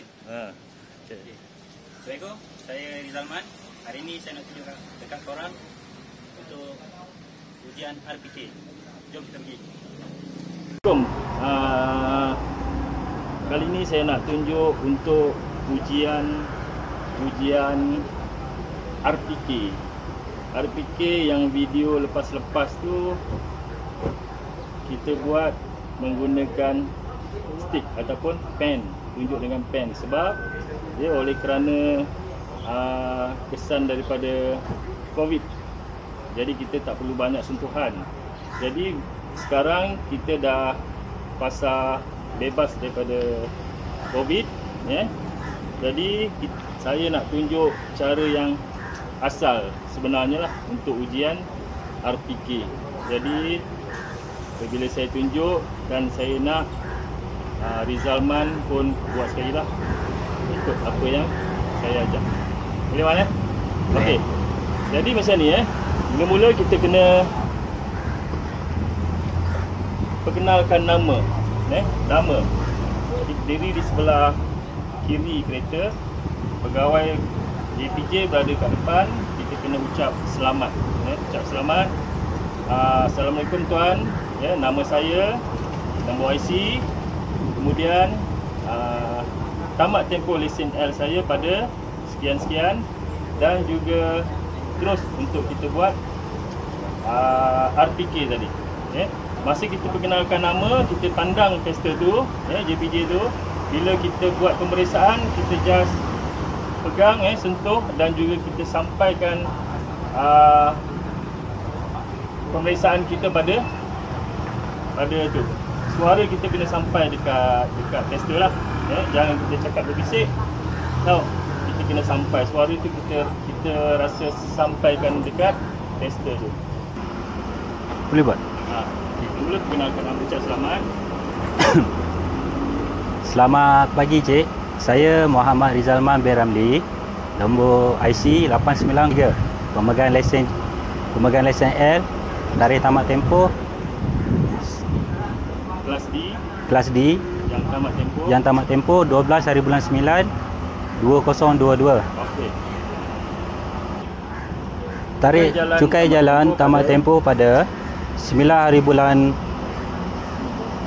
Okay. Assalamualaikum, saya Rizalman. Hari ini saya nak tunjuk dekat korang untuk ujian RPK. Jom kita pergi. Assalamualaikum. Kali ini saya nak tunjuk untuk ujian RPK. RPK yang video lepas-lepas tu kita buat menggunakan stick ataupun pen, tunjuk dengan pen sebab dia oleh kerana kesan daripada COVID. Jadi kita tak perlu banyak sentuhan. Jadi sekarang kita dah pasal bebas daripada COVID, ya. Jadi saya nak tunjuk cara yang asal sebenarnya lah untuk ujian RPK. Jadi bila saya tunjuk dan saya nak Rizalman pun buat sekali lah ikut apa yang saya ajar. Boleh mana? Okey. Jadi macam ni mula-mula kita kena perkenalkan nama. Nama. Diri di sebelah kiri kereta. Pegawai JPJ berada kat depan. Kita kena ucap selamat. Ucap selamat. Assalamualaikum tuan. Nama saya, nombor IC. Kemudian tamat tempoh lesen L saya pada sekian-sekian. Dan juga terus untuk kita buat RPK tadi. Masa kita perkenalkan nama, kita pandang tester tu, JPJ tu. Bila kita buat pemeriksaan, kita just pegang, sentuh dan juga kita sampaikan pemeriksaan kita pada tu. Suara kita kena sampai dekat tester lah. Jangan kita cakap berbisik. Tahu, kita kena sampai suara tu kita rasa sampaikan dekat tester tu. Boleh buat? Mula perkenalkan nama, ucap selamat. Selamat pagi cik. Saya Muhammad Rizalman bin Ramli. Nombor IC 893. Pemegang lesen L. Tarikh tamat tempoh Kelas D. Yang tamat tempoh 12 hari bulan 9 2022. Okey. Tarikh cukai jalan tamat tempoh pada 9 hari bulan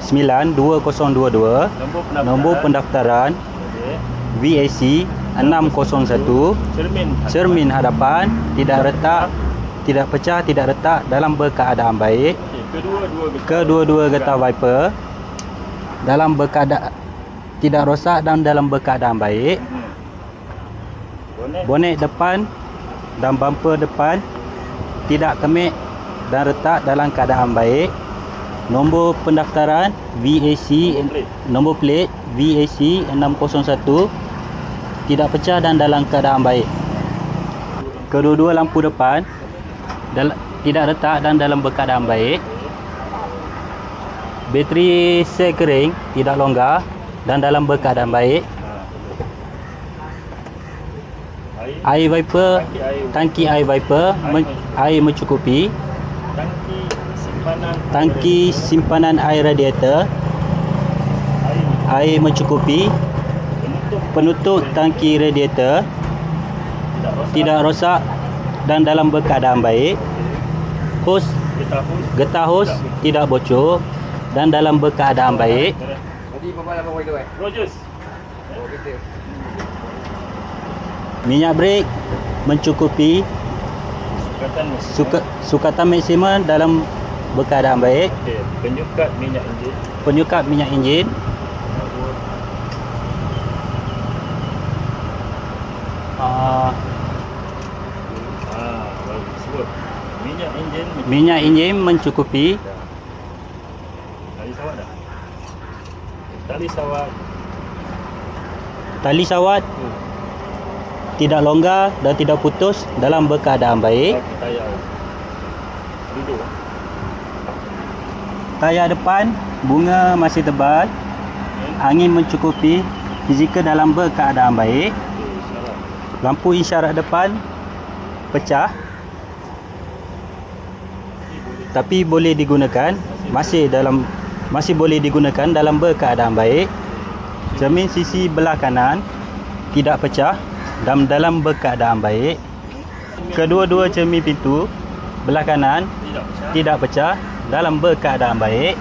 9 2022. Nombor pendaftaran VAC 601. Cermin hadapan tidak retak, tidak pecah, tidak retak dalam berkeadaan baik. Kedua-dua getah wiper dalam berkeadaan tidak rosak dan dalam berkeadaan baik. Bonet depan dan bumper depan tidak kemik dan retak dalam keadaan baik. Nombor pendaftaran VAC, nombor plate VAC 601 tidak pecah dan dalam keadaan baik. Kedua-dua lampu depan tidak retak dan dalam berkeadaan baik. Bateri sel kering tidak longgar dan dalam berkeadaan baik. Air wiper, tangki air wiper air mencukupi. Tangki simpanan air radiator air mencukupi. Penutup tangki radiator tidak rosak dan dalam berkeadaan baik. Getah hos tidak bocor dan dalam berkeadaan baik. Minyak brek mencukupi. Sukatan maksimum dalam berkeadaan baik. Penyukat minyak enjin. Minyak enjin mencukupi. Tali sawat tidak longgar dan tidak putus dalam berkeadaan baik. Tayar depan bunga masih tebal. Angin mencukupi. Fizikal dalam berkeadaan baik. Lampu isyarat depan pecah tapi boleh digunakan, masih boleh digunakan dalam berkeadaan baik. Cermin sisi belah kanan tidak pecah dan dalam berkeadaan baik. Kedua-dua cermin pintu belah kanan tidak pecah dalam berkeadaan baik.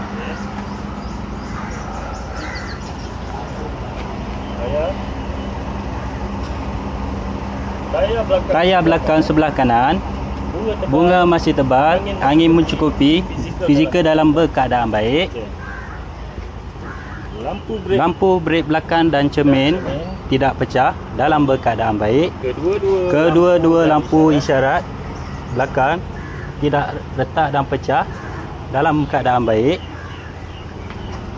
Tayar belakang sebelah kanan bunga masih tebal, angin mencukupi, fizikal dalam berkeadaan baik. Lampu brek belakang dan cermin tidak pecah dalam berkeadaan baik. Kedua-dua lampu isyarat belakang tidak retak dan pecah dalam keadaan baik.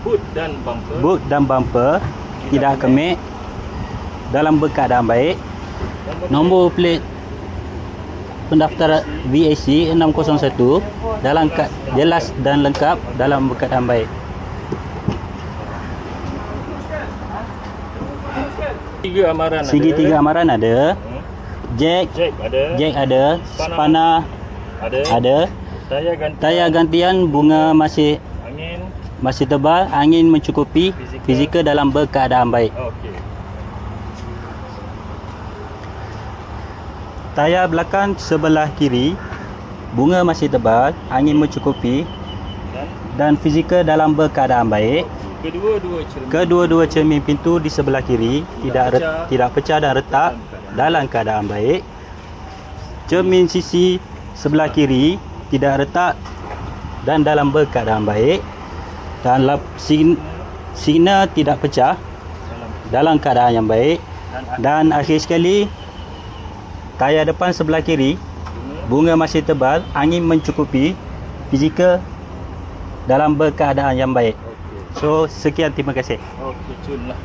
Boot dan bumper tidak kemik dalam berkeadaan baik. Nombor plate pendaftaran VAC 601 dalam jelas dan lengkap dalam berkeadaan baik. Segi tiga amaran ada. Jack ada. Spana ada. Tayar gantian bunga masih tebal, angin mencukupi, fizikal dalam berkeadaan baik. Tayar belakang sebelah kiri bunga masih tebal, angin mencukupi dan fizikal dalam berkeadaan baik. Kedua-dua cermin pintu di sebelah kiri tidak pecah dan retak dalam keadaan baik. Cermin sisi sebelah kiri tidak retak dan dalam berkeadaan baik. Dan signal tidak pecah dalam keadaan yang baik. Dan akhir sekali, tayar depan sebelah kiri bunga masih tebal, angin mencukupi, fizikal dalam berkeadaan yang baik. So, sekian, terima kasih. Okey, cun lah.